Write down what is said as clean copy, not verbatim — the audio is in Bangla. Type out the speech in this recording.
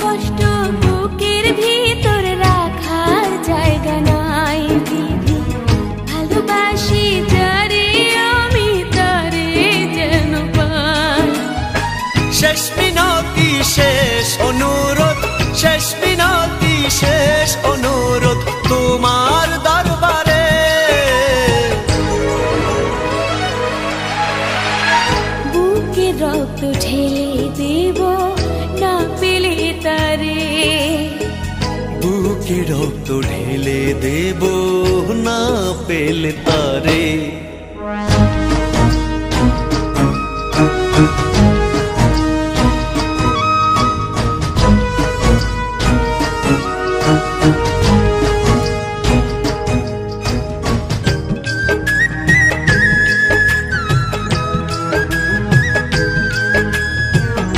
কষ্ট বুকের ভিতর রাখার জায়গা নাই দিদি, ভালোবাসি যারে আমি তারে যেন পাই। শেষ মিনতি শেষ অনুরোধ, শেষ মিনতি শেষ অনুরোধ তোমার দরবারে। বুকে রক্ত ঢেলে দেব না পেলে তারে, বুকে রক্ত ঢেলে দেব না পেলে তারে।